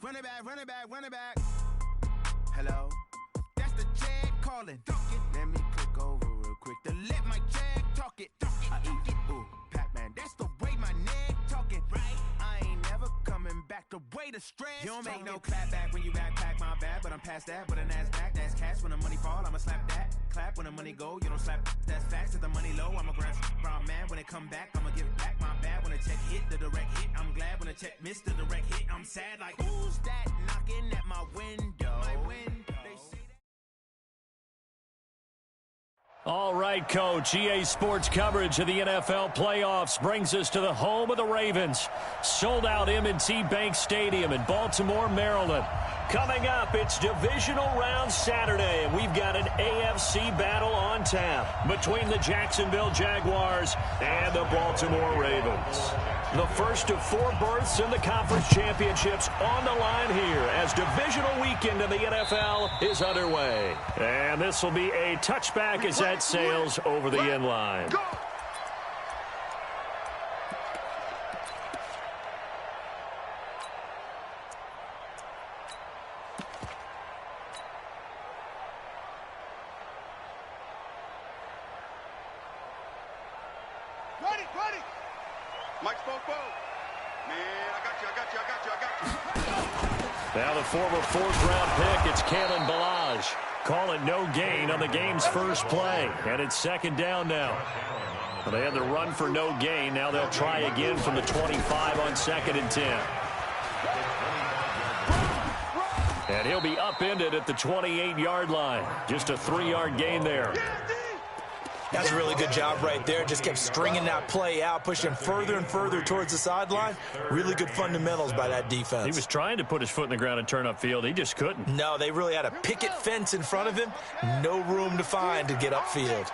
Run it back, run it back, run it back. Hello? That's the Jag calling. Let me click over real quick to let my Jag talk it. I eat, ooh, Pac-Man. That's the way my neck talking. Right? I ain't never coming back the way the stress. You don't make no clap back when you backpack my bad, but I'm past that. With an ass back, that's cash. When the money fall, I'ma slap that. Clap when the money go, you don't slap. That's facts. If the money low, I'ma grab brown man. When it come back, I'ma give back my bad. When the check hit, the direct hit. I'm glad when the check missed the direct hit. I'm sad like, who's that knocking at my window? My window. All right, Coach. EA Sports coverage of the NFL playoffs brings us to the home of the Ravens. Sold out M&T Bank Stadium in Baltimore, Maryland. Coming up, it's divisional round Saturday, and we've got an AFC battle on tap between the Jacksonville Jaguars and the Baltimore Ravens. The first of 4 berths in the conference championships on the line here as divisional weekend in the NFL is underway. And this will be a touchback as that sails over the end line. Ready. Mike Spoke. Man, I got you. Now the former 4th-round pick, it's Kalen Ballage. Call it no gain on the game's first play. And it's 2nd down now. Well, they had the run for no gain. Now they'll try again from the 25 on 2nd and 10. And he'll be upended at the 28-yard line. Just a 3-yard gain there. That's a really good job right there. Just kept stringing that play out, pushing further and further towards the sideline. Really good fundamentals by that defense. He was trying to put his foot in the ground and turn upfield. He just couldn't. No, they really had a picket fence in front of him. No room to find to get upfield.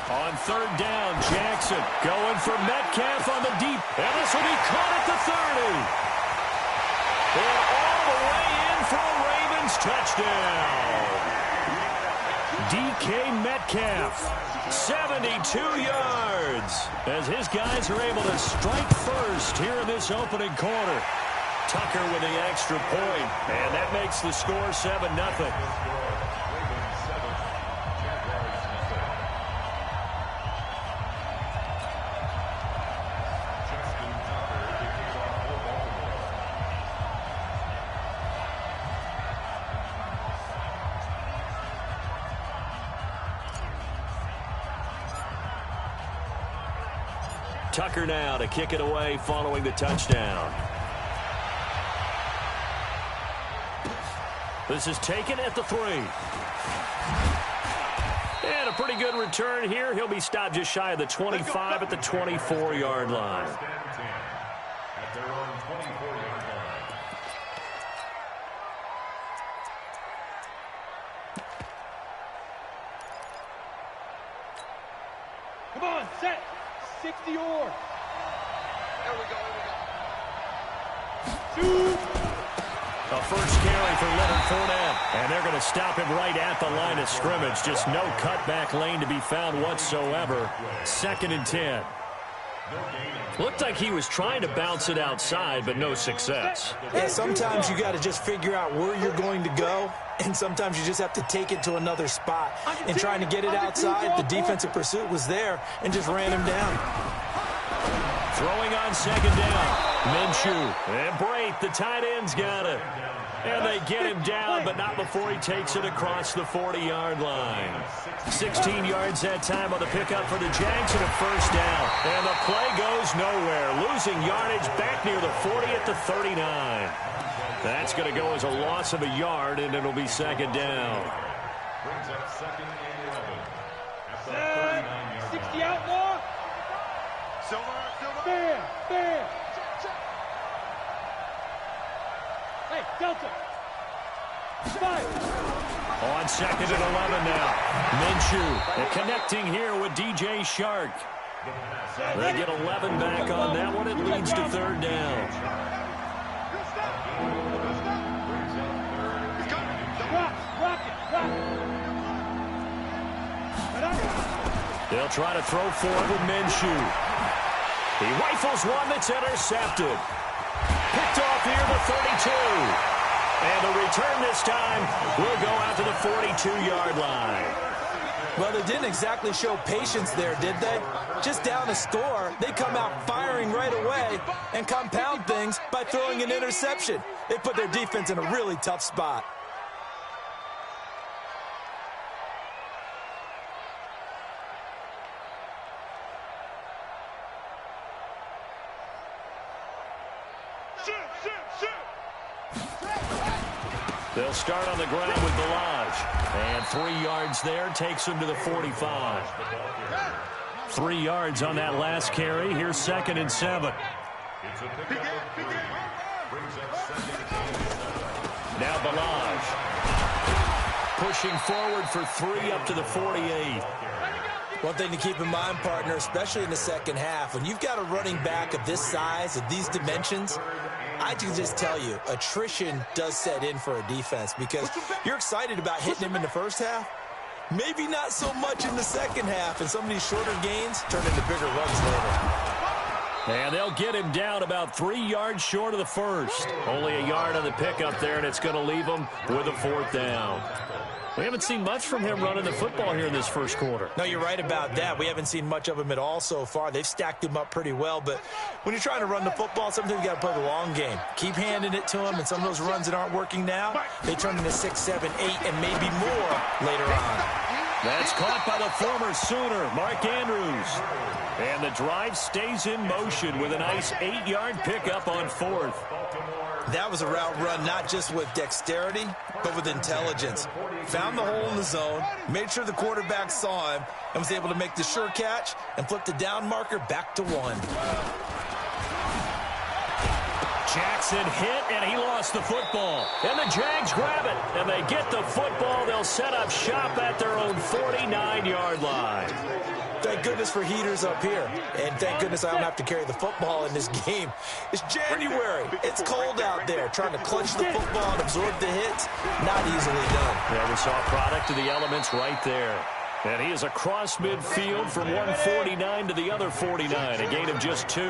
On 3rd down, Jackson going for Metcalf on the deep. And this will be caught at the 30. And all the way in for a Ravens touchdown. DK Metcalf, 72 yards. As his guys are able to strike first here in this opening quarter. Tucker with the extra point, and that makes the score 7-0. Tucker now to kick it away following the touchdown. This is taken at the 3. And a pretty good return here. He'll be stopped just shy of the 25 at the 24-yard line. Come on, set. 60 or. Here we go. Shoot. A first carry for Leonard Fournette. And they're going to stop him right at the line of scrimmage. Just no cutback lane to be found whatsoever. 2nd and 10. Looked like he was trying to bounce it outside, but no success. Yeah, sometimes you got to just figure out where you're going to go, and sometimes you just have to take it to another spot. And trying to get it outside, the defensive pursuit was there and just ran him down. Throwing on 2nd down. Minshew. And Brate, the tight end's got it. And they get him down, but not before he takes it across the 40-yard line. 16 yards that time on the pickup for the Jags and a first down. And the play goes nowhere. Losing yardage back near the 40 at the 39. That's going to go as a loss of a yard, and it'll be 2nd down. Brings up 2nd and 11. 60 outlaw. Silver. Bam. Hey, Delta. 5. On 2nd and 11 now. Minshew and connecting here with DJ Shark. They get 11 back on that one. It leads to 3rd down. They'll try to throw forward with Minshew. He rifles one that's intercepted. Picked off near the 32. And the return this time will go out to the 42-yard line. Well, they didn't exactly show patience there, did they? Just down a score, they come out firing right away and compound things by throwing an interception. They put their defense in a really tough spot. They'll start on the ground with Balaj. And 3 yards there takes him to the 45. 3 yards on that last carry. Here's 2nd and 7. Now Balaj. Pushing forward for 3 up to the 48. One thing to keep in mind, partner, especially in the second half, when you've got a running back of this size, of these dimensions, I can just tell you, attrition does set in for a defense because you're excited about hitting him in the first half. Maybe not so much in the second half, and some of these shorter gains turn into bigger runs later. And they'll get him down about 3 yards short of the first. Only a yard on the pickup there, and it's going to leave him with a 4th down. We haven't seen much from him running the football here in this first quarter. No, you're right about that. We haven't seen much of him at all so far. They've stacked him up pretty well, but when you're trying to run the football, sometimes you got to play the long game. Keep handing it to him, and some of those runs that aren't working now, they turn into 6, 7, 8, and maybe more later on. That's caught by the former Sooner, Mark Andrews. And the drive stays in motion with a nice 8-yard pickup on 4th. That was a route run not just with dexterity, but with intelligence. Found the hole in the zone, made sure the quarterback saw him, and was able to make the sure catch and flip the down marker back to 1. Jackson hit, and he lost the football. And the Jags grab it, and they get the football. They'll set up shop at their own 49-yard line. Thank goodness for heaters up here. And thank goodness I don't have to carry the football in this game. It's January. It's cold out there. Trying to clutch the football and absorb the hits, not easily done. Yeah, we saw a product of the elements right there. And he is across midfield from 149 to the other 49, a gain of just 2.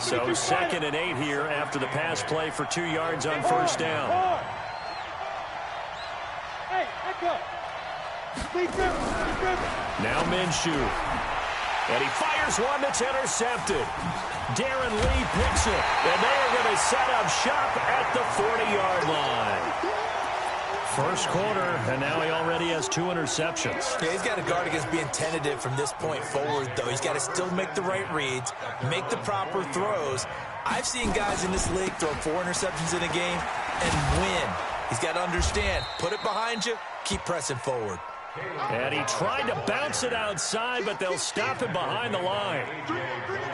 So 2nd and 8 here after the pass play for 2 yards on 1st down. Hey, echo. Now Minshew. And he fires one that's intercepted. Darren Lee picks it. And they are going to set up shop at the 40-yard line. First quarter, and now he already has 2 interceptions. Yeah, he's got to guard against being tentative from this point forward, though. He's got to still make the right reads, make the proper throws. I've seen guys in this league throw 4 interceptions in a game and win. He's got to understand, put it behind you, keep pressing forward. And he tried to bounce it outside, but they'll stop him behind the line.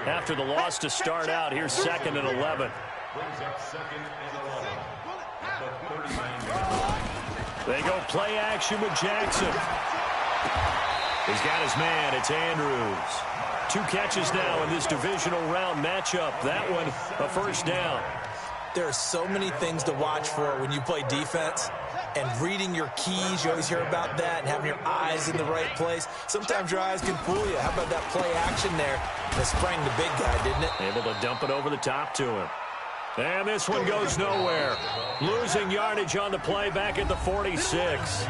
After the loss to start out, here's 2nd and 11. They go play action with Jackson. He's got his man. It's Andrews. 2 catches now in this divisional round matchup. That one, a 1st down. There are so many things to watch for when you play defense. And reading your keys, you always hear about that, and having your eyes in the right place. Sometimes your eyes can fool you. How about that play action there? That sprang the big guy, didn't it? Able to dump it over the top to him. And this one goes nowhere. Losing yardage on the play back at the 46.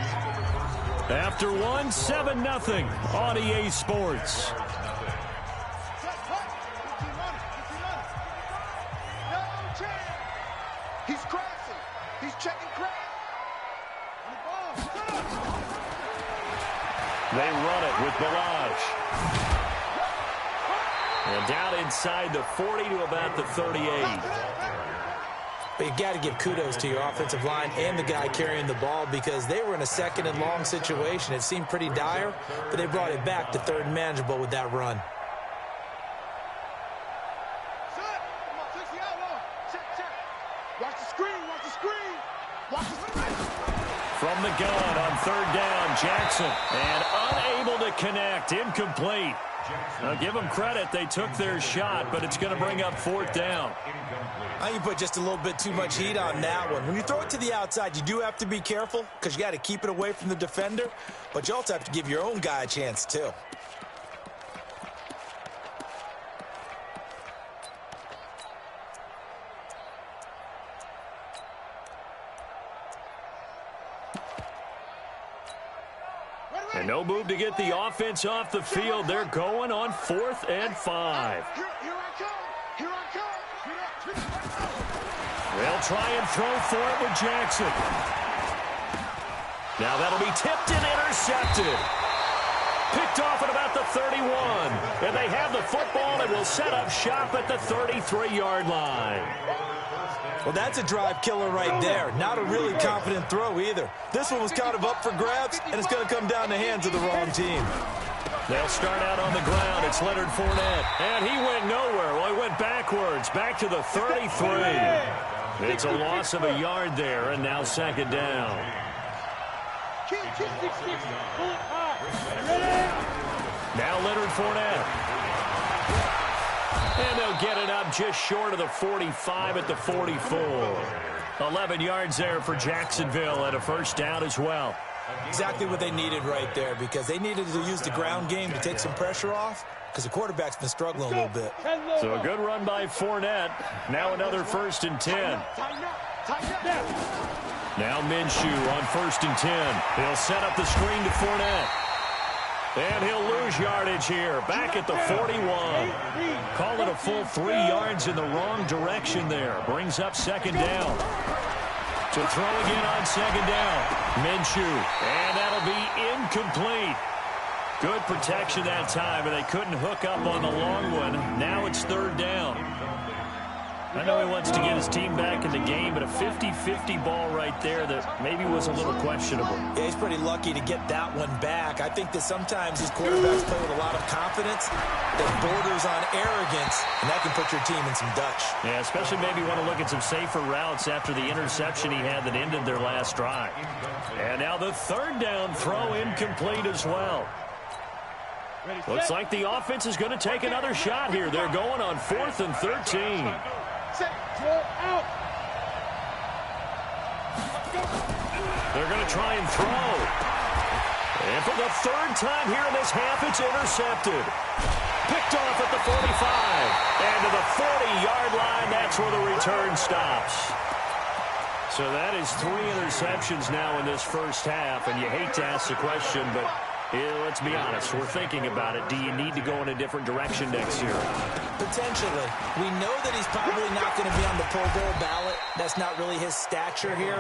After 1, 7-0 on EA Sports. He's crashing. He's checking crash. They run it with Balaj. And down inside the 40 to about the 38. But you got to give kudos to your offensive line and the guy carrying the ball because they were in a 2nd and long situation. It seemed pretty dire, but they brought it back to 3rd and manageable with that run. Watch the screen. Watch the screen. Watch the screen. From the gun on 3rd down, Jackson. And unable to connect. Incomplete. Now give them credit. They took their shot, but it's going to bring up 4th down. you put just a little bit too much heat on that one. When you throw it to the outside, you do have to be careful because you got to keep it away from the defender, but you also have to give your own guy a chance too. And no move to get the offense off the field. They're going on 4th and 5. They'll try and throw for it with Jackson. Now that'll be tipped and intercepted. Picked off at about the 31. And they have the football and will set up shop at the 33-yard line. Well, that's a drive killer right there. Not a really confident throw either. This one was kind of up for grabs, and it's going to come down the hands of the wrong team. They'll start out on the ground. It's Leonard Fournette. And he went nowhere. Well, he went backwards, back to the 33. It's a loss of a yard there, and now 2nd down. Now Leonard Fournette. And they'll get it up just short of the 45 at the 44. 11 yards there for Jacksonville and a 1st down as well. Exactly what they needed right there because they needed to use the ground game to take some pressure off because the quarterback's been struggling a little bit. So a good run by Fournette. Now another 1st and 10. Now Minshew on 1st and 10. He'll set up the screen to Fournette. And he'll lose yardage here. Back at the 41. Call it a full 3 yards in the wrong direction there. Brings up 2nd down. To throw again on 2nd down. Minshew. And that'll be incomplete. Good protection that time, and they couldn't hook up on the long one. Now it's 3rd down. I know he wants to get his team back in the game, but a 50-50 ball right there that maybe was a little questionable. Yeah, he's pretty lucky to get that one back. I think that sometimes these quarterbacks play with a lot of confidence that borders on arrogance, and that can put your team in some Dutch. Yeah, especially maybe want to look at some safer routes after the interception he had that ended their last drive. And now the 3rd down throw incomplete as well. Looks like the offense is going to take another shot here. They're going on 4th and 13. They're going to try and throw. And for the 3rd time here in this half, it's intercepted. Picked off at the 45. And to the 40-yard line, that's where the return stops. So that is 3 interceptions now in this 1st half. And you hate to ask the question, but let's be honest. We're thinking about it. Do you need to go in a different direction next year? Potentially. We know that he's probably not going to be on the Pro Bowl ballot. That's not really his stature here.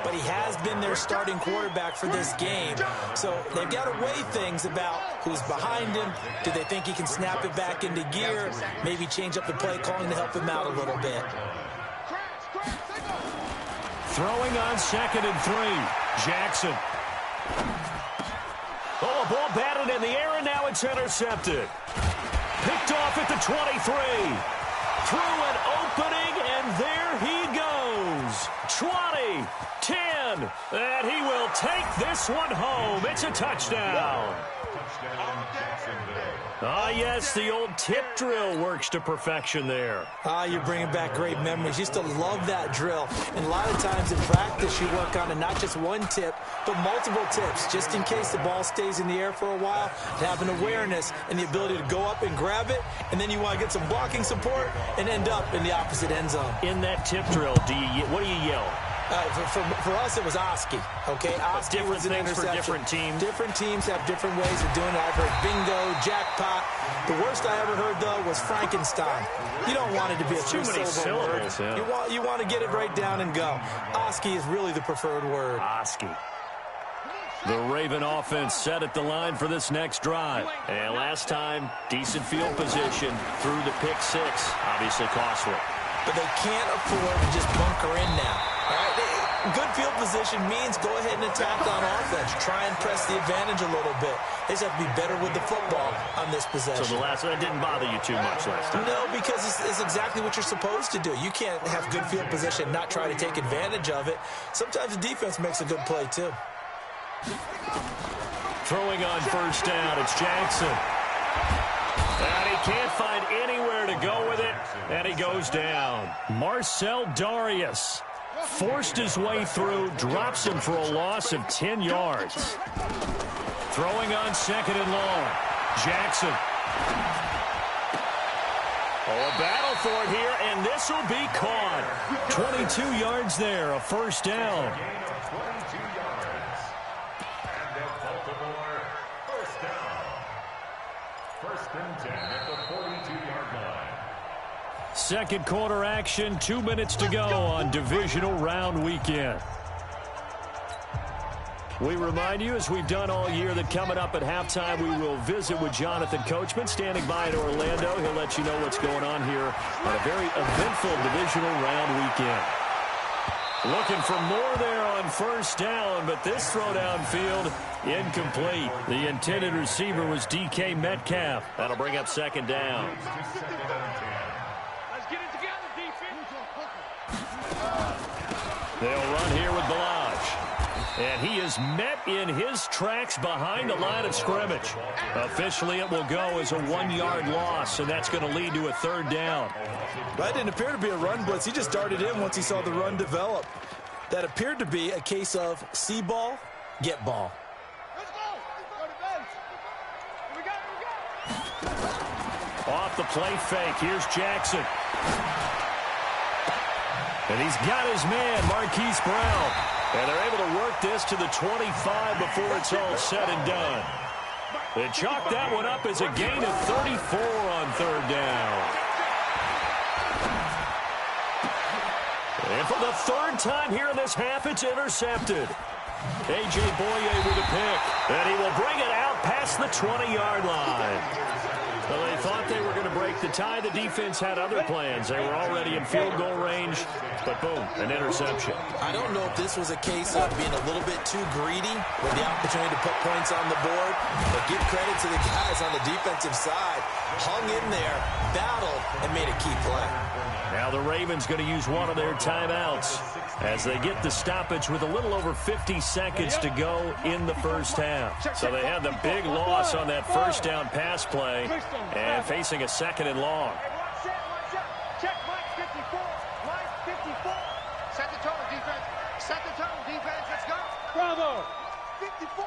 But he has been their starting quarterback for this game. So they've got to weigh things about who's behind him. Do they think he can snap it back into gear? Maybe change up the play calling to help him out a little bit. Throwing on 2nd and 3. Jackson. Oh, a ball batted in the air, and now it's intercepted. Picked off at the 23. Through an opening, and there he goes. 20, 10, and he will take this one home. It's a touchdown. Ah, yes, the old tip drill works to perfection there. Ah, you're bringing back great memories. Used to love that drill. And a lot of times in practice, you work on it, not just one tip, but multiple tips, just in case the ball stays in the air for a while, to have an awareness and the ability to go up and grab it, and then you want to get some blocking support and end up in the opposite end zone. In that tip drill, what do you yell? For us, it was Oski, okay? Oski was an interception. For different teams. Different teams have different ways of doing it. I've heard bingo, jackpot. The worst I ever heard, though, was Frankenstein. You don't want it to be a three-syllable word. Yeah. You want to get it right down and go. Oski is really the preferred word. Oski. The Raven offense set at the line for this next drive. And last time, decent field position through the pick 6. Obviously costly. But they can't afford to just bunker in now. All right? Good field position means go ahead and attack on offense. Try and press the advantage a little bit. They just have to be better with the football on this possession. So that didn't bother you too much last time? No, because it's exactly what you're supposed to do. You can't have good field position and not try to take advantage of it. Sometimes the defense makes a good play, too. Throwing on 1st down, it's Jackson. And he can't find anywhere to go with it, and he goes down. Marcel Darius forced his way through, drops him for a loss of 10 yards. Throwing on second and long. Jackson. Oh, a battle for it here, and this will be caught. 22 yards there, a first down. Gain of 22 yards. And the Baltimore first down. First and 10 at the 42-yard line. Second quarter action, 2 minutes to go on divisional round weekend. We remind you, as we've done all year, that coming up at halftime, we will visit with Jonathan Coachman, standing by in Orlando. He'll let you know what's going on here on a very eventful divisional round weekend. Looking for more there on first down, but this throw downfield, incomplete. The intended receiver was DK Metcalf. That'll bring up second down. Let's get it together, defense. They'll run here with Balaj. And he is met in his tracks behind the line of scrimmage. Officially, it will go as a 1-yard loss, and that's going to lead to a third down. That didn't appear to be a run blitz. He just darted in once he saw the run develop. That appeared to be a case of see ball, get ball. Let's go. Go to base. We got. Off the play fake, here's Jackson. And he's got his man, Marquise Brown. And they're able to work this to the 25 before it's all said and done. They chalk that one up as a gain of 34 on third down. And for the third time here in this half, it's intercepted. A.J. Boye with a pick. And he will bring it out past the 20-yard line. Well, they thought they were going to break the tie. The defense had other plans. They were already in field goal range, but boom, an interception. I don't know if this was a case of being a little bit too greedy with the opportunity to put points on the board, but give credit to the guys on the defensive side. Hung in there, battled, and made a key play. Now the Ravens going to use one of their timeouts as they get the stoppage with a little over 50 seconds to go in the first half. So they had the big loss on that first down pass play and facing a second and long. Check Mike 54. Mike 54. Set the tone, defense. Set the tone, defense. Let's go. Bravo. 54.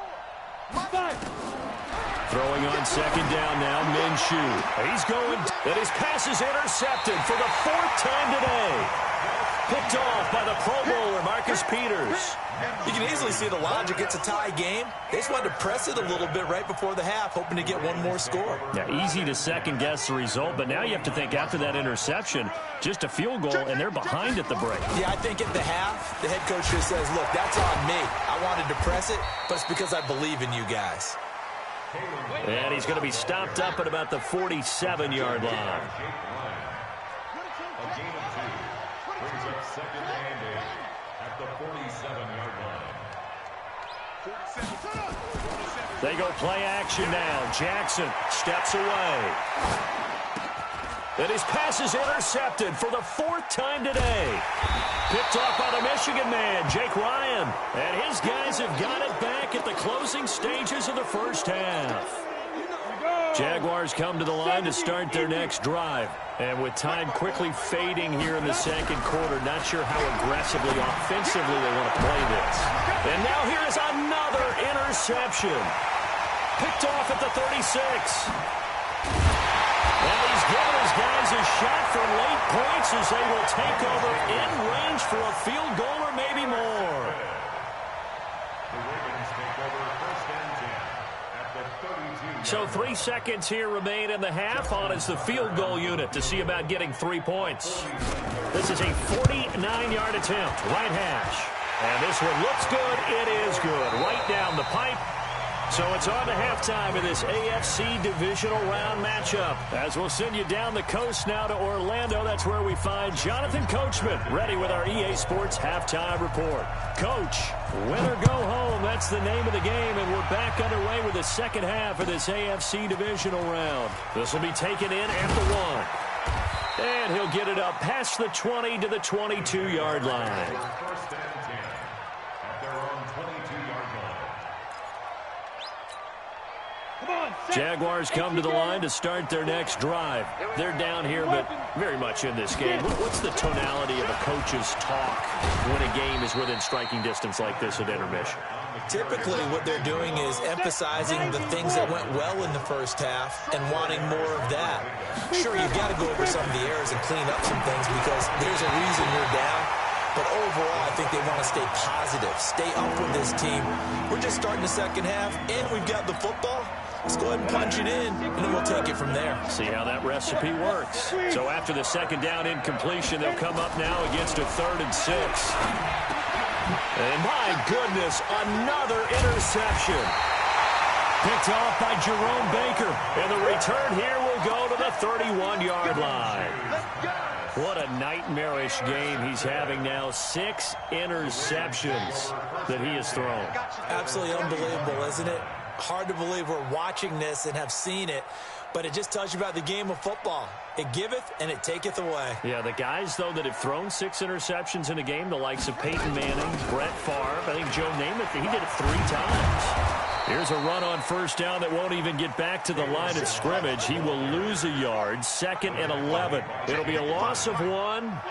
Mike. Throwing on second down now, Minshew. He's going, and his pass is intercepted for the fourth time today. Picked off by the Pro Bowler, Marcus Peters. You can easily see the logic. It's a tie game. They just wanted to press it a little bit right before the half, hoping to get one more score. Yeah, easy to second-guess the result, but now you have to think after that interception, just a field goal, and they're behind at the break. Yeah, I think at the half, the head coach just says, look, that's on me. I wanted to press it, but it's because I believe in you guys. And he's going to be stopped up at about the 47-yard line. A gain of 2 brings up second and 8 at the 47-yard line. They go play action now. Jackson steps away. And his pass is intercepted for the fourth time today. Picked off by the Michigan man, Jake Ryan. And his guys have got it back at the closing stages of the first half. Jaguars come to the line to start their next drive. And with time quickly fading here in the second quarter, not sure how aggressively, offensively they want to play this. And now here is another interception. Picked off at the 36. And he's given his guys a shot for late points as they will take over in range for a field goal or maybe more. The Ravens take over first and 10 at the 32. So 3 seconds here remain in the half. On is the field goal unit to see about getting 3 points. This is a 49-yard attempt, right hash. And this one looks good. It is good. Right down the pipe. So it's on to halftime of this AFC divisional round matchup. As we'll send you down the coast now to Orlando, that's where we find Jonathan Coachman, ready with our EA Sports halftime report. Coach, win or go home, that's the name of the game, and we're back underway with the second half of this AFC divisional round. This will be taken in at the 1. And he'll get it up past the 20 to the 22-yard line. First and 10 at their own 22-yard line. Jaguars come to the line to start their next drive. They're down here, but very much in this game. What's the tonality of a coach's talk when a game is within striking distance like this at intermission? Typically, what they're doing is emphasizing the things that went well in the first half and wanting more of that. Sure, you've got to go over some of the errors and clean up some things because there's a reason you're down. But overall, I think they want to stay positive, stay up with this team. We're just starting the second half, and we've got the football. Let's go ahead and punch it in, and then we'll take it from there. See how that recipe works. So after the second down incompletion, they'll come up now against a 3rd and 6. And my goodness, another interception. Picked off by Jerome Baker. And the return here will go to the 31-yard line. What a nightmarish game he's having now. 6 interceptions that he has thrown. Absolutely unbelievable, isn't it? Hard to believe we're watching this and have seen it, but it just tells you about the game of football. It giveth and it taketh away. Yeah, the guys, though, that have thrown 6 interceptions in a game, the likes of Peyton Manning, Brett Favre, I think Joe Namath, he did it 3 times. Here's a run on first down that won't even get back to the line of scrimmage. He will lose a yard, 2nd and 11. It'll be a loss of 1,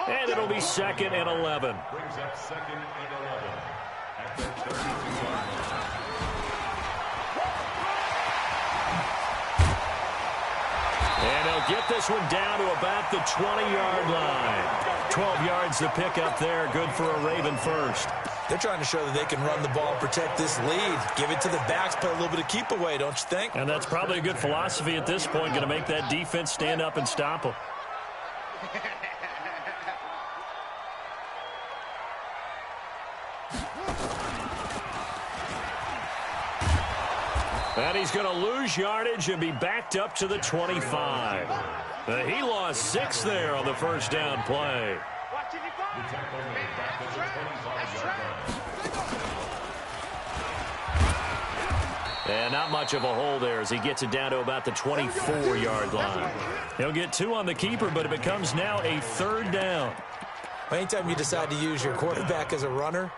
and it'll be 2nd and 11. Brings up 2nd and 11 at the 32-yard line. And they'll get this one down to about the 20-yard line. 12 yards to pick up there. Good for a Raven first. They're trying to show that they can run the ball, protect this lead, give it to the backs, play a little bit of keep away, don't you think? And that's probably a good philosophy at this point, going to make that defense stand up and stop them. And he's going to lose yardage and be backed up to the 25. He lost 6 there on the first down play. And not much of a hole there as he gets it down to about the 24-yard line. He'll get 2 on the keeper, but it becomes now a 3rd down. Anytime you decide to use your quarterback as a runner,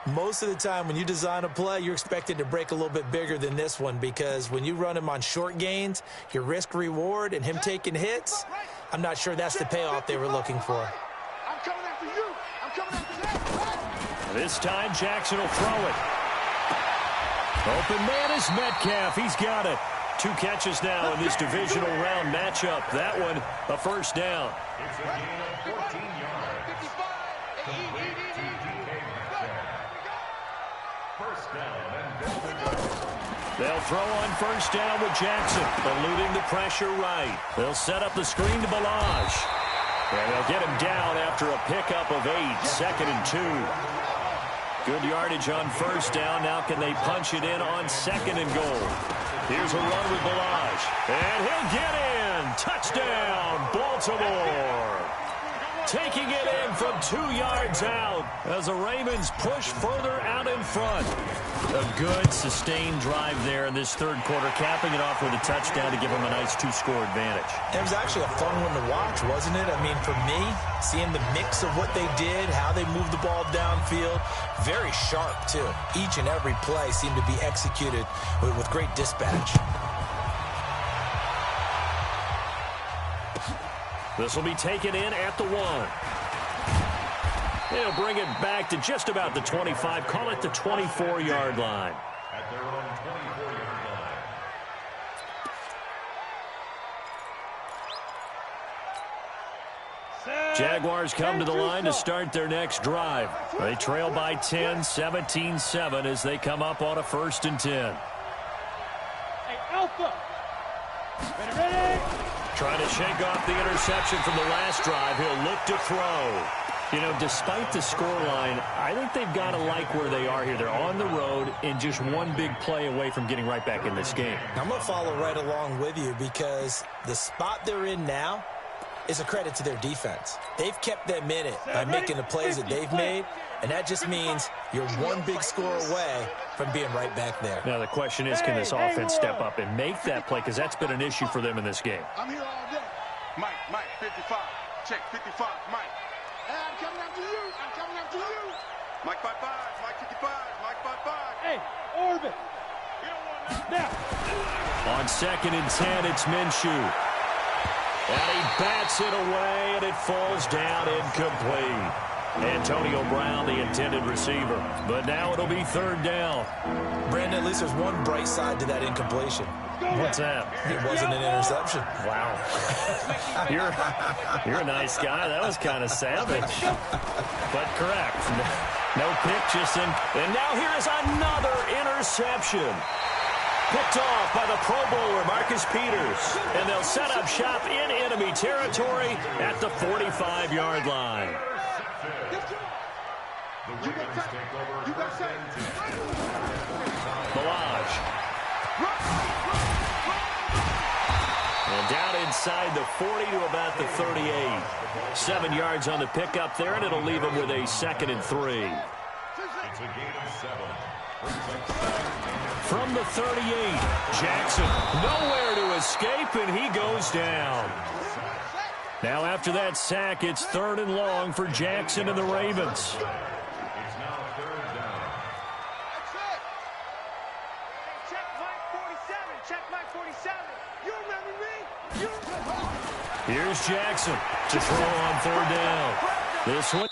most of the time when you design a play, you're expected to break a little bit bigger than this one because when you run him on short gains, your risk-reward and him taking hits, I'm not sure that's the payoff they were looking for. I'm coming after you. I'm coming after that. This time Jackson will throw it. Open man is Metcalf. He's got it. 2 catches now in this divisional round matchup. That one, a first down. It's a gain of 14 yards. Complete to DK Metcalf. First down and They'll throw on first down with Jackson, eluding the pressure right. They'll set up the screen to Balaj. And they'll get him down after a pickup of 8, 2nd and 2. Good yardage on first down. Now can they punch it in on 2nd and goal? Here's a run with Balaj. And he'll get in. Touchdown, Baltimore. Taking it in from 2 yards out as the Ravens push further out in front. A good sustained drive there in this 3rd quarter, capping it off with a touchdown to give them a nice 2-score advantage. It was actually a fun one to watch, wasn't it? I mean, for me, seeing the mix of what they did, how they moved the ball downfield, very sharp, too. Each and every play seemed to be executed with great dispatch. This will be taken in at the 1. They'll bring it back to just about the 25. Call it the 24-yard line. at their own 24-yard line. Jaguars come to the line to start their next drive. They trail by 10, 17-7 as they come up on a 1st and 10. Hey, Alpha. Ready. Trying to shake off the interception from the last drive. He'll look to throw. You know, despite the scoreline, I think they've got to like where they are here. They're on the road and just one big play away from getting right back in this game. I'm going to follow right along with you because the spot they're in now is a credit to their defense. They've kept them in it by making the plays that they've made, and that just means you're one big score away from being right back there. Now, the question is, can this offense step up and make that play? Because that's been an issue for them in this game. I'm here all day. Mike, 55. Check, 55, Mike. Hey, I'm coming after you. I'm coming after you. Mike 55, Mike 55, Mike 55. Hey, Orbit. On 2nd and 10, it's Minshew. And he bats it away, and it falls down incomplete. Antonio Brown, the intended receiver. But now it'll be 3rd down. Brandon, at least there's one bright side to that incompletion. What's that? It wasn't an interception. Wow. You're a nice guy. That was kind of savage. But correct. No pick, just in. And now here is another interception. Picked off by the Pro Bowler, Marcus Peters. And they'll set up shop in enemy territory at the 45-yard line. Balaj. And down inside the 40 to about the 38. 7 yards on the pickup there, and it'll leave him with a 2nd and 3. It's a gain of 7. From the 38, Jackson nowhere to escape, and he goes down. Now after that sack, it's 3rd and long for Jackson and the Ravens. It's now 3rd down. That's it. Check Mike 47. Check Mike 47. You remember me? You remember me? Here's Jackson to throw on 3rd down. This one.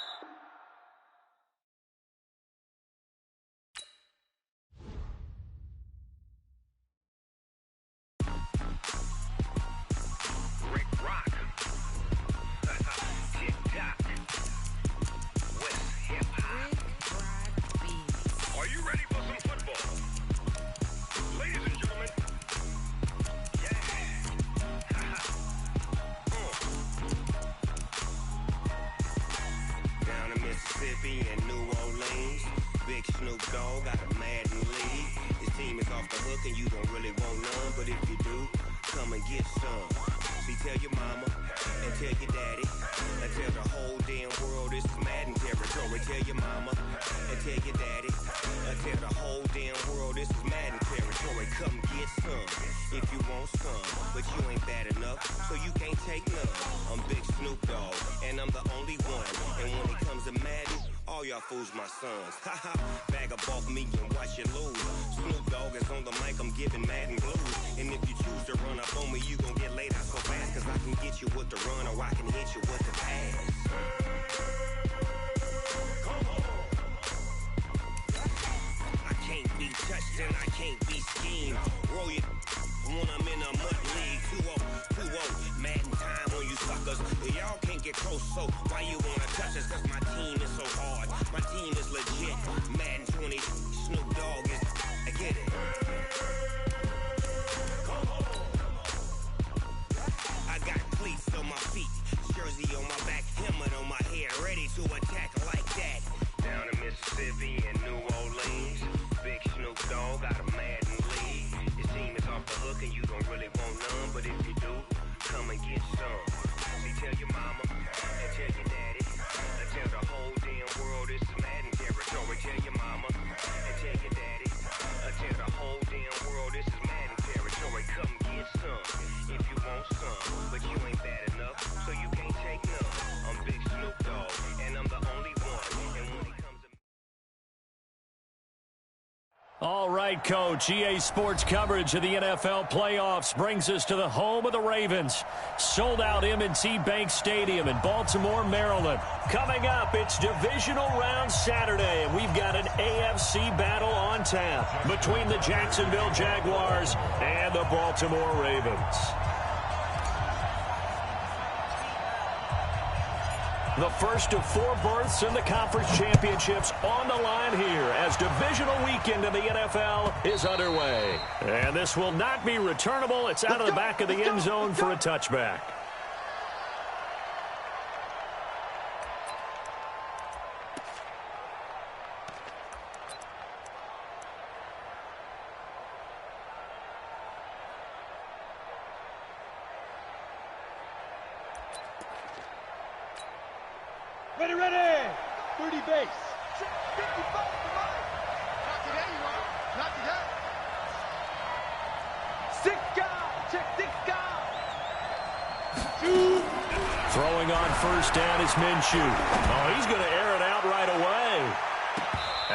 And New Orleans, big Snoop Dogg got a Madden league. His team is off the hook and you don't really want none, but if you do, come and get some. See, tell your mama and tell your daddy and tell the whole damn world this is Madden territory. Tell your mama and tell your daddy and tell the whole damn world this is Madden territory. Come get some if you want some, but you ain't bad enough, so you can't take none. I'm Big Snoop Dogg and I'm the only one, and when it comes to Madden, all y'all fools my sons. Haha, bag up off me and watch you lose. Snoop Dogg is on the mic, I'm giving Madden blues. And if you choose to run up on me, you gon' get laid out so fast. Cause I can get you with the run or I can hit you with the pass. Come on. I can't be touched and I can't be schemed. Roll you when I'm in a mud league. 2-0, Madden time on you suckers. Y'all can't get close, so why you wanna touch us? Cause my team is so hard. My team is legit. Madden 20, Snoop Dogg is. I get it. I got cleats on my feet, jersey on my back, helmet on my head, ready to attack like that. Down in Mississippi and New Orleans, big Snoop Dogg got a Madden league. His team is off the hook and you don't really want none, but if you do, come and get some. See, tell your mama and tell your daddy and tell the whole damn world this is Madden territory. Tell your mama and tell your daddy and tell the whole damn world this is Madden territory. Come get some if you want some, but you ain't bad enough, so you can't take none. I'm Big Snoop Dogg and I'm the only one, and when it comes to All right, Coach. EA Sports coverage of the NFL playoffs brings us to the home of the Ravens. Sold-out M&T Bank Stadium in Baltimore, Maryland. Coming up, it's Divisional Round Saturday, and we've got an AFC battle on tap between the Jacksonville Jaguars and the Baltimore Ravens. The first of 4 berths in the conference championships on the line here as divisional weekend in the NFL is underway. And this will not be returnable. It's out of the back of the end zone for a touchback. Ready, ready! 30 base. 55 to mine. Not today, you are. Not today. 6 guys. Check 6 guys. 2. Throwing on first down is Minshew. Oh, he's going to air it out right away.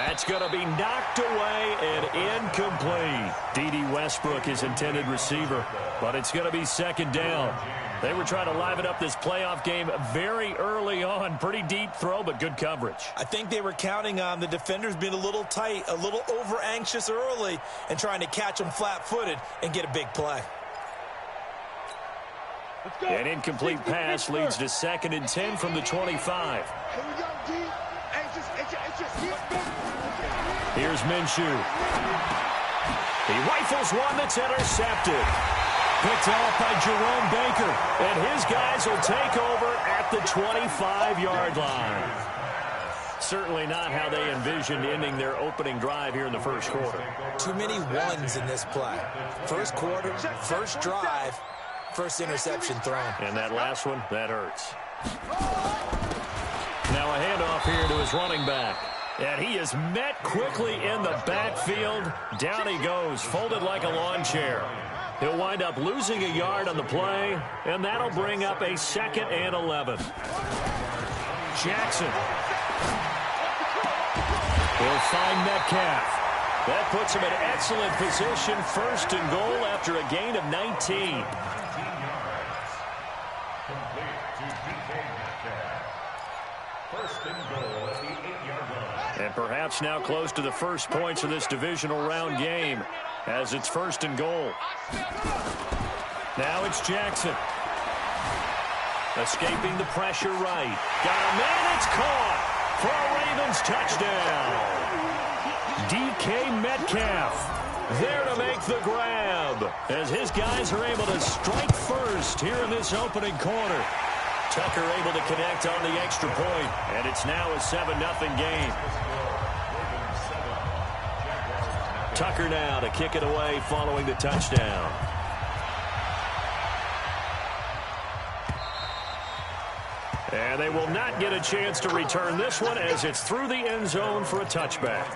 And That's going to be knocked away and incomplete. D.D. Westbrook is intended receiver, but it's going to be second down. They were trying to liven up this playoff game very early on. Pretty deep throw, but good coverage. I think they were counting on the defenders being a little tight, a little over-anxious early, and trying to catch them flat-footed and get a big play. An incomplete pass leads to 2nd and 10 from the 25. Here's Minshew. He rifles one that's intercepted. Picked off by Jerome Baker. And his guys will take over at the 25-yard line. Certainly not how they envisioned ending their opening drive here in the first quarter. Too many ones in this play. First quarter, first drive, first interception thrown. And that last one, that hurts. Now a handoff here to his running back. And he is met quickly in the backfield. Down he goes, folded like a lawn chair. He'll wind up losing a yard on the play, and that'll bring up a 2nd and 11. Jackson. He'll find Metcalf. That puts him in excellent position, 1st and goal after a gain of 19. And perhaps now close to the first points of this divisional round game as it's 1st and goal. Now it's Jackson. Escaping the pressure right. Got a man, it's caught for a Ravens touchdown. DK Metcalf there to make the grab as his guys are able to strike first here in this opening quarter. Tucker able to connect on the extra point, and it's now a 7-0 game. Tucker now to kick it away following the touchdown. And they will not get a chance to return this one as it's through the end zone for a touchback.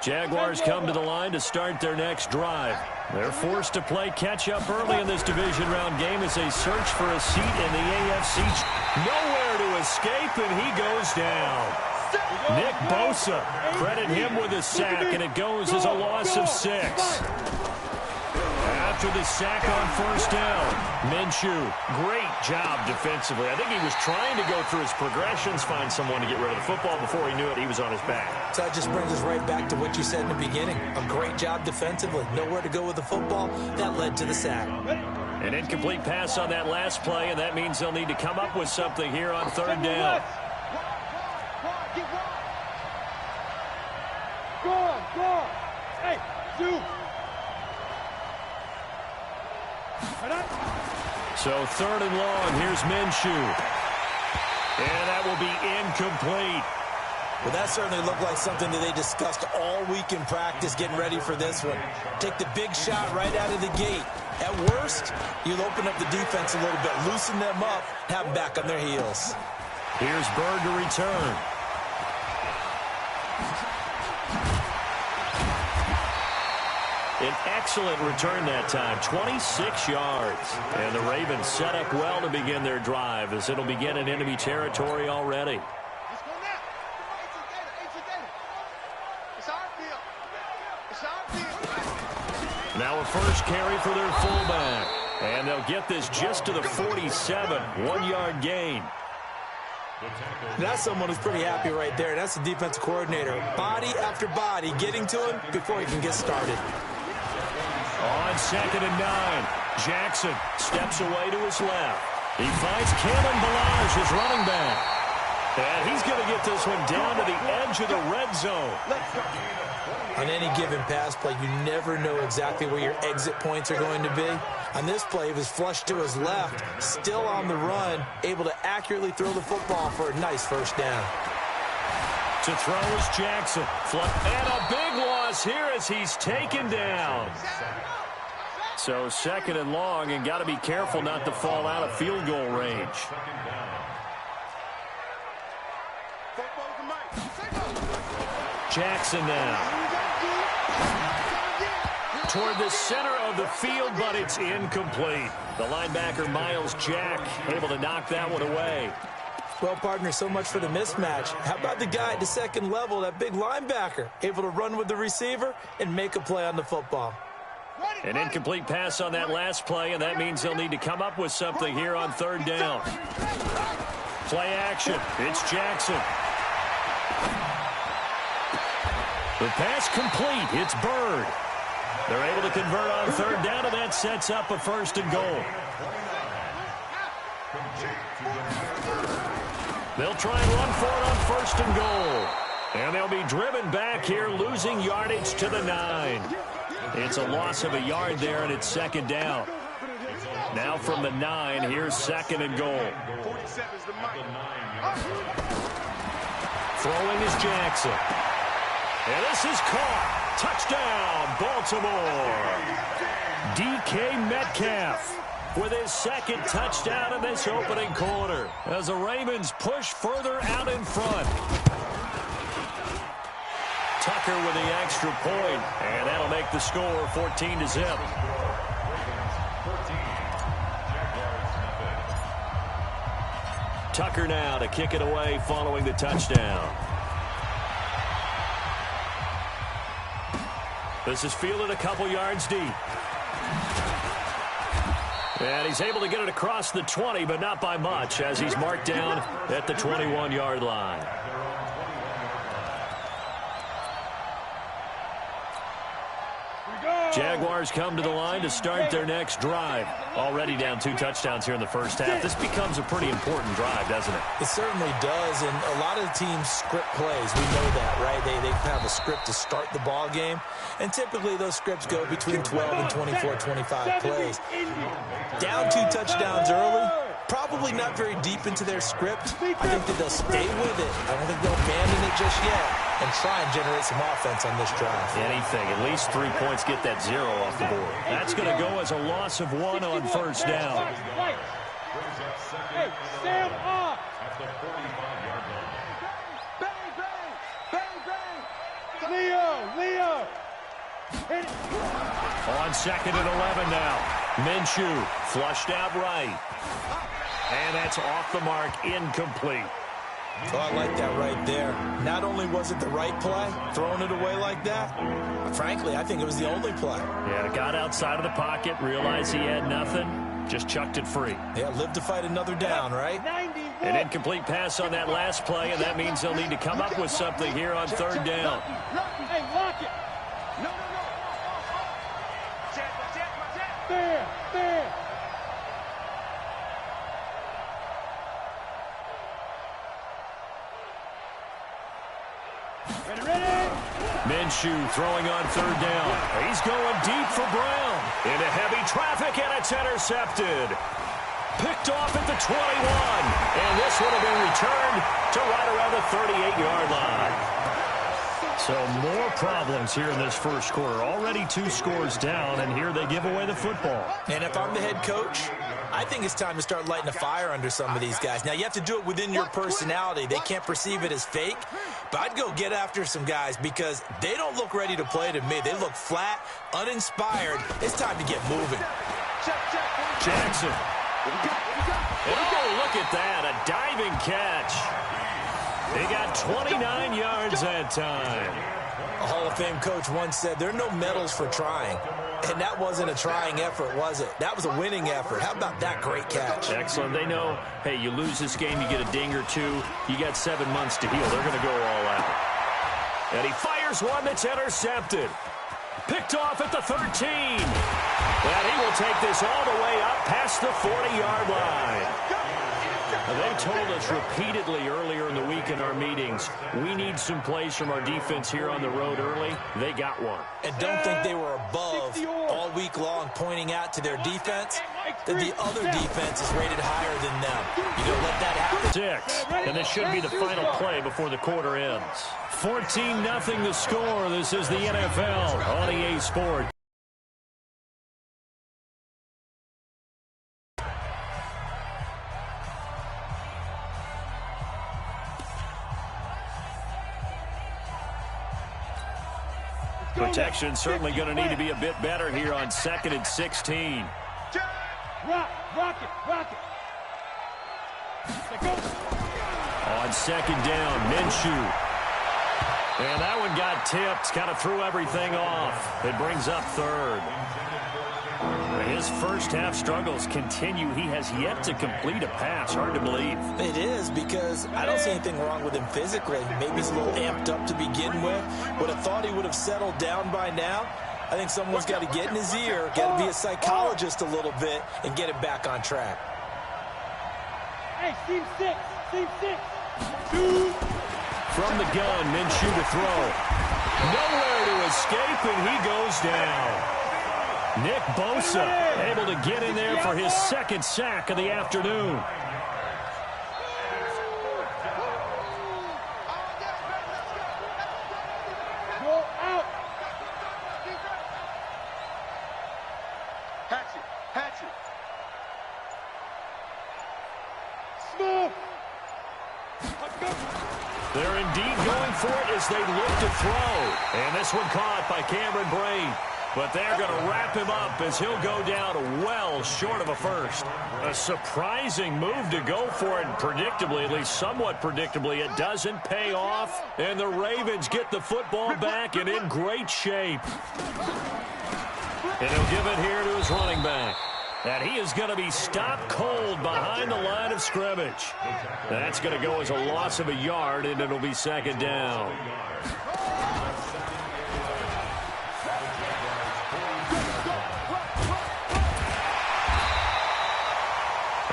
Jaguars come to the line to start their next drive. They're forced to play catch-up early in this division round game as they search for a seat in the AFC. Nowhere to escape, and he goes down. Nick Bosa, credit him with a sack, and it goes as a loss of 6. After the sack on 1st down, Minshew, great job defensively. I think he was trying to go through his progressions, find someone to get rid of the football. Before he knew it, he was on his back. So that just brings us right back to what you said in the beginning. A great job defensively. Nowhere to go with the football. That led to the sack. An incomplete pass on that last play, and that means they'll need to come up with something here on 3rd down. Go on. Hey, shoot. So 3rd and long, here's Minshew. And that will be incomplete. Well, that certainly looked like something that they discussed all week in practice getting ready for this one. Take the big shot right out of the gate. At worst, you'll open up the defense a little bit, loosen them up, have them back on their heels. Here's Bird to return. An excellent return that time, 26 yards. And the Ravens set up well to begin their drive as it'll begin in enemy territory already. Now a first carry for their fullback. And they'll get this just to the 47, 1-yard gain. That's someone who's pretty happy right there. That's the defensive coordinator. Body after body getting to him before he can get started. On 2nd and 9, Jackson steps away to his left. He finds Kalen Ballage, his running back. And he's going to get this one down to the edge of the red zone. On any given pass play, you never know exactly where your exit points are going to be. On this play, he was flushed to his left, still on the run, able to accurately throw the football for a nice 1st down. To throw is Jackson. And a big loss here as he's taken down. So 2nd and long, and got to be careful not to fall out of field goal range. Jackson now. Toward the center of the field, but it's incomplete. The linebacker, Miles Jack, able to knock that one away. Well, partner, so much for the mismatch. How about the guy at the second level, that big linebacker, able to run with the receiver and make a play on the football? An incomplete pass on that last play, and that means they'll need to come up with something here on third down. Play action. It's Jackson. The pass complete. It's Bird. They're able to convert on third down, and that sets up a first and goal. They'll try and run for it on first and goal. And they'll be driven back here, losing yardage to the 9. It's a loss of a yard there, and it's second down. Now from the 9, here's second and goal. Throwing is Jackson. And this is caught. Touchdown, Baltimore. DK Metcalf with his second touchdown in this opening quarter as the Ravens push further out in front. Tucker with the extra point, and that'll make the score 14-0. Tucker now to kick it away following the touchdown. This is fielded a couple yards deep. And he's able to get it across the 20, but not by much, as he's marked down at the 21-yard line. Jaguars come to the line to start their next drive. Already down 2 touchdowns here in the first half. This becomes a pretty important drive, doesn't it? It certainly does, and a lot of the teams script plays. We know that, right? They have a script to start the ball game, and typically those scripts go between 12 and 24, 25 plays. Down 2 touchdowns early, probably not very deep into their script. I think that they'll stay with it. I don't think they'll abandon it just yet and try and generate some offense on this drive. Anything. At least 3 points, get that 0 off the board. That's going to go as a loss of 1 on first down. Hey, stand up. At the 45-yard line. Bang, bang, bang, bang. Leo. Hit it. On second and 11 now. Minshew flushed out right. And that's off the mark, incomplete. Oh, I like that right there. Not only was it the right play, throwing it away like that, but frankly, I think it was the only play. Yeah, got outside of the pocket, realized he had nothing, just chucked it free. Yeah, live to fight another down, right? An incomplete pass on that last play, and that means they'll need to come up with something here on third down. Hey, lock it. No. There. Ready. Minshew throwing on third down. He's going deep for Brown. Into heavy traffic, and it's intercepted. Picked off at the 21. And this one will be returned to right around the 38-yard line. So more problems here in this first quarter. Already 2 scores down, and here they give away the football. And if I'm the head coach, I think it's time to start lighting a fire under some of these guys. Now, you have to do it within your personality. They can't perceive it as fake. But I'd go get after some guys because they don't look ready to play to me. They look flat, uninspired. It's time to get moving. Jackson. And oh, look at that, a diving catch. They got 29 yards that time. A Hall of Fame coach once said, there are no medals for trying. And that wasn't a trying effort, was it? That was a winning effort. How about that great catch? Excellent. They know, hey, you lose this game, you get a ding or 2. You got 7 months to heal. They're going to go all out. And he fires one that's intercepted. Picked off at the 13. And he will take this all the way up past the 40-yard line. They told us repeatedly earlier in the week in our meetings, we need some plays from our defense here on the road early. They got one. And don't think they were above all week long pointing out to their defense that the other defense is rated higher than them. You don't let that happen. 6, and this should be the final play before the quarter ends. 14-0 the score. This is the NFL on EA Sports. Protection certainly going to need to be a bit better here on 2nd and 16. Rock it. On 2nd down, Minshew. And that one got tipped, kind of threw everything off. It brings up 3rd. His first half struggles continue. He has yet to complete a pass. Hard to believe. It is, because I don't see anything wrong with him physically. Maybe he's a little amped up to begin with. Would have thought he would have settled down by now. I think someone's got to get in his ear, got to be a psychologist a little bit, and get him back on track. Hey, team 6. From the gun, Minshew to throw. Nowhere to escape, and he goes down. Nick Bosa able to get in there for his 2nd sack of the afternoon. Go out. Hatchet. Smooth. They're indeed going for it as they look to throw. And this one caught by Cameron Braid. But they're going to wrap him up as he'll go down well short of a first. A surprising move to go for it, and predictably, at least somewhat predictably, it doesn't pay off. And the Ravens get the football back and in great shape. And he'll give it here to his running back. And he is going to be stopped cold behind the line of scrimmage. That's going to go as a loss of a yard, and it'll be 2nd down.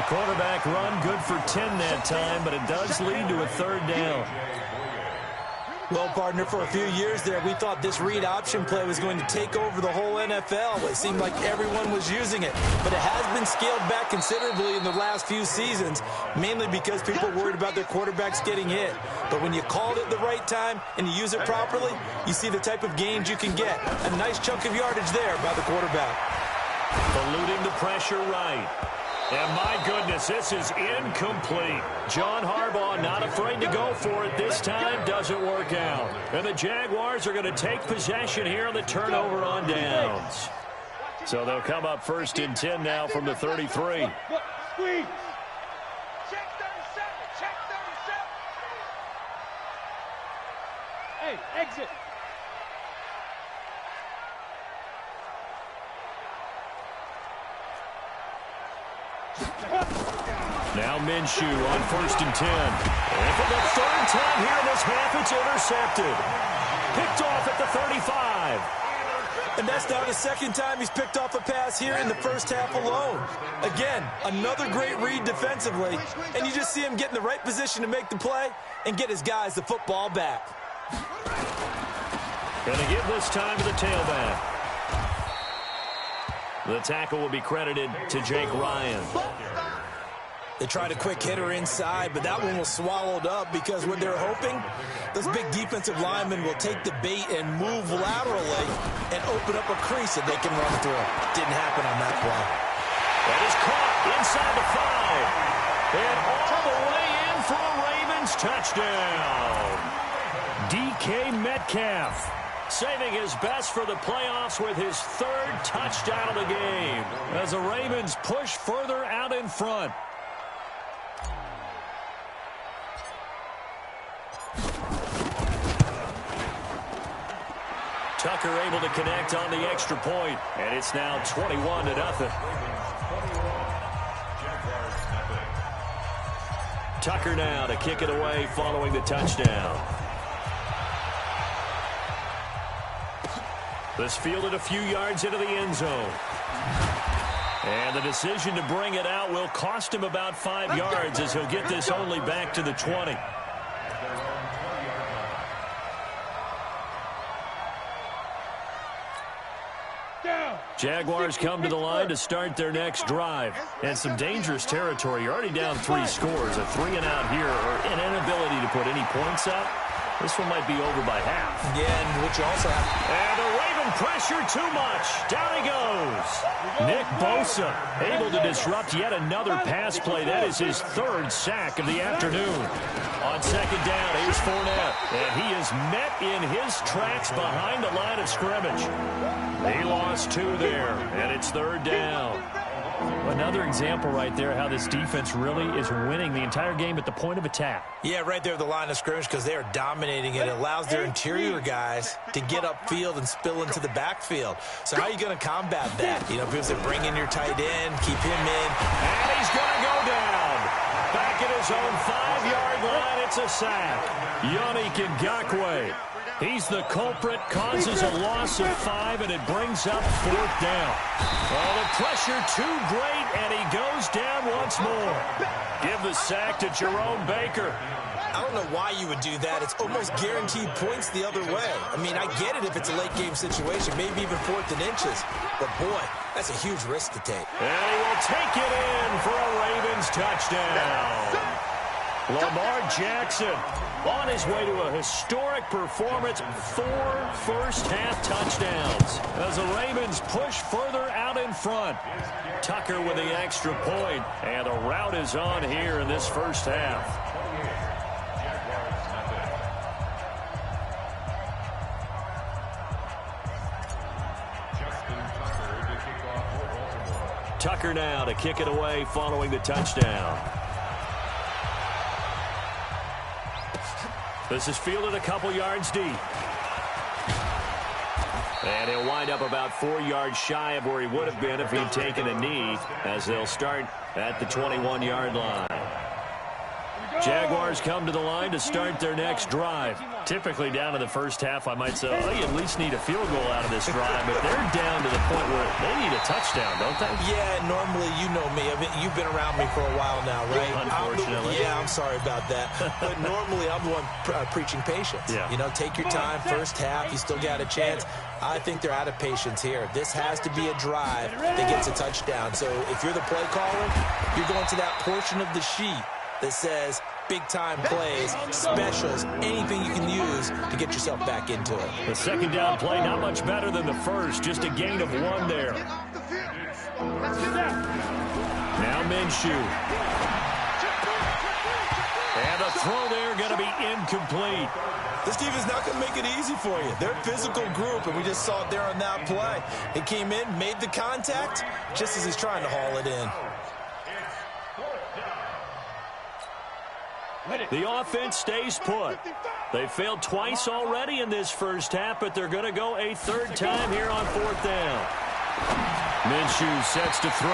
Quarterback run, good for 10 that time, but it does lead to a 3rd down. Well, partner, for a few years there, we thought this read option play was going to take over the whole NFL. It seemed like everyone was using it, but it has been scaled back considerably in the last few seasons, mainly because people are worried about their quarterbacks getting hit. But when you called it the right time and you use it properly, you see the type of gains you can get. A nice chunk of yardage there by the quarterback. Eluding the pressure right. And my goodness, this is incomplete. John Harbaugh not afraid to go for it this time. Doesn't work out. And the Jaguars are going to take possession here on the turnover on downs. So they'll come up 1st and 10 now from the 33. Squeeze. Check 37. Hey, exit. Now Minshew on 1st and 10. And for the 3rd time here in this half, it's intercepted. Picked off at the 35. And that's now the 2nd time he's picked off a pass here in the first half alone. Again, another great read defensively, and you just see him get in the right position to make the play and get his guys the football back. Going to give this time to the tailback. The tackle will be credited to Jake Ryan. They tried a quick hitter inside, but that one was swallowed up because what they're hoping, those big defensive linemen will take the bait and move laterally and open up a crease that they can run through. Didn't happen on that play. That is caught inside the 5. And all the way in for a Ravens touchdown. DK Metcalf saving his best for the playoffs with his 3rd touchdown of the game as the Ravens push further out in front. Tucker able to connect on the extra point, and it's now 21-0. Tucker now to kick it away following the touchdown. This fielded a few yards into the end zone. And the decision to bring it out will cost him about 5 yards as he'll get this only back to the 20. Jaguars come to the line to start their next drive. And some dangerous territory. You're already down 3 scores. A 3-and-out here, or an inability to put any points up. This one might be over by half. Yeah, and what you also have... And the Raven pressure too much. Down he goes. Nick Bosa able to disrupt yet another pass play. That is his third sack of the afternoon. On second down, here's Fournette. And he is met in his tracks behind the line of scrimmage. He lost 2 there, and it's third down. Another example right there how this defense really is winning the entire game at the point of attack. Yeah, right there at the line of scrimmage because they are dominating it. It allows their interior guys to get upfield and spill into the backfield. So how are you going to combat that? You know, people say bring in your tight end, keep him in. And he's going to go down. Back at his own 5-yard line, it's a sack. Yannick Ngakoue. He's the culprit, causes a loss of 5, and it brings up 4th down. Oh, the pressure too great, and he goes down once more. Give the sack to Jerome Baker. I don't know why you would do that. It's almost guaranteed points the other way. I mean, I get it if it's a late-game situation, maybe even 4th and inches. But, boy, that's a huge risk to take. And he will take it in for a Ravens touchdown. Lamar Jackson on his way to a historic performance, 4 first-half touchdowns as the Ravens push further out in front. Tucker with the extra point, and a rout is on here in this first half. Tucker now to kick it away following the touchdown. This is fielded a couple yards deep. And he'll wind up about 4 yards shy of where he would have been if he'd taken a knee, as they'll start at the 21-yard line. Jaguars come to the line to start their next drive. Typically down in the first half, I might say, oh, you at least need a field goal out of this drive, but they're down to the point where they need a touchdown, don't they? Yeah, normally, you know me. I mean, you've been around me for a while now, right? Unfortunately. I'm sorry about that. But normally, I'm the one preaching patience. Yeah. You know, take your time, first half, you still got a chance. I think they're out of patience here. This has to be a drive that gets a touchdown. So if you're the play caller, you're going to that portion of the sheet that says big-time plays, specials, anything you can use to get yourself back into it. The second down play, not much better than the first, just a gain of 1 there. Now Minshew. And the throw there going to be incomplete. This defense is not going to make it easy for you. They're a physical group, and we just saw it there on that play. He came in, made the contact, just as he's trying to haul it in. The offense stays put. They failed twice already in this first half, but they're going to go a 3rd time here on 4th down. Minshew sets to throw,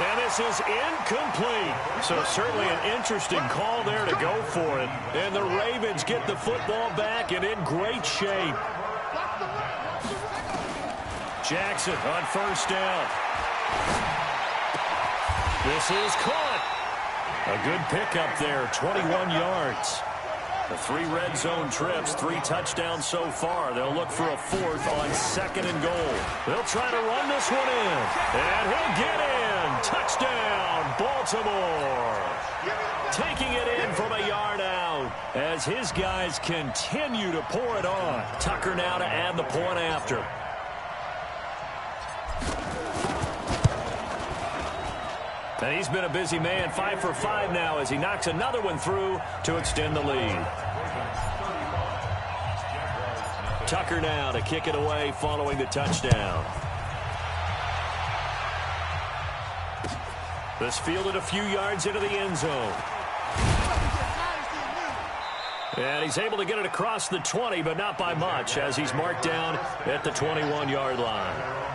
and this is incomplete. So certainly an interesting call there to go for it. And the Ravens get the football back and in great shape. Jackson on 1st down. This is caught. A good pickup there, 21 yards. The 3 red zone trips, 3 touchdowns so far. They'll look for a 4th on 2nd and goal. They'll try to run this one in. And he'll get in. Touchdown, Baltimore. Taking it in from a yard out as his guys continue to pour it on. Tucker now to add the point after. And he's been a busy man, 5 for 5 now as he knocks another one through to extend the lead. Tucker now to kick it away following the touchdown. This fielded a few yards into the end zone. And he's able to get it across the 20, but not by much as he's marked down at the 21-yard line.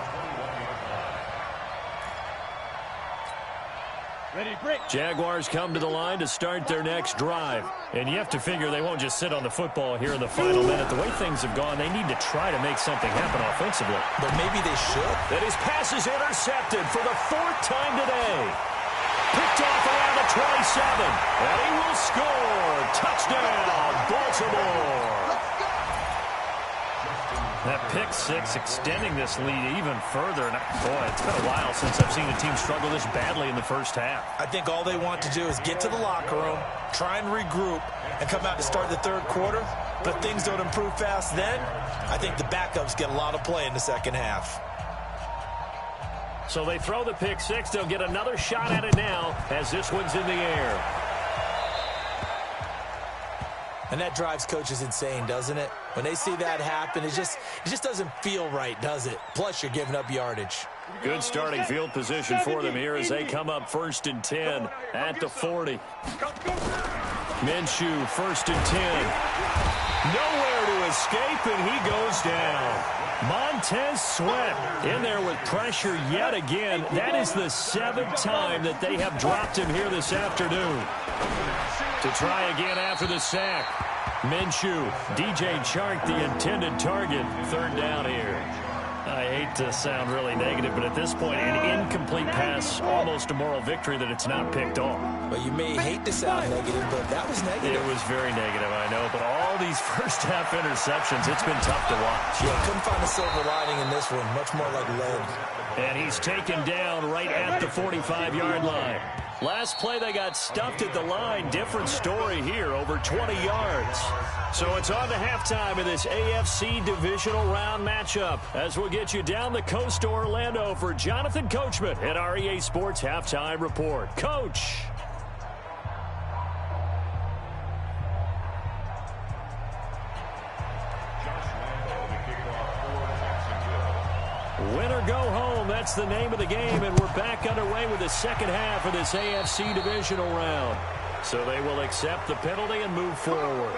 Jaguars come to the line to start their next drive. And you have to figure they won't just sit on the football here in the final minute. The way things have gone, they need to try to make something happen offensively. But maybe they should. And his pass is intercepted for the 4th time today. Picked off around the 27. And he will score. Touchdown, Baltimore. That pick six extending this lead even further. And boy, it's been a while since I've seen a team struggle this badly in the first half. I think all they want to do is get to the locker room, try and regroup, and come out to start the third quarter. But things don't improve fast then. I think the backups get a lot of play in the second half. So they throw the pick six. They'll get another shot at it now as this one's in the air. And that drives coaches insane, doesn't it? When they see that happen, it just doesn't feel right, does it? Plus, you're giving up yardage. Good starting field position for them here as they come up 1st and 10 at the 40. Minshew, 1st and 10. Nowhere to escape, and he goes down. Montez Sweat in there with pressure yet again. That is the 7th time that they have dropped him here this afternoon. To try again after the sack. Minshew, DJ Chark, the intended target. 3rd down here. I hate to sound really negative, but at this point, an incomplete pass, almost a moral victory that it's not picked off. Well, you may hate to sound negative, but that was negative. It was very negative, I know, but all these first-half interceptions, it's been tough to watch. Yeah, couldn't find a silver lining in this one, much more like lead. And he's taken down right at the 45-yard line. Last play, they got stuffed at the line. Different story here, over 20 yards. So it's on to halftime of this AFC divisional round matchup as we'll get you down the coast to Orlando for Jonathan Coachman at our EA Sports Halftime Report. Coach. Win or go home, that's the name of the game, and we're back underway with the second half of this AFC divisional round. So they will accept the penalty and move forward.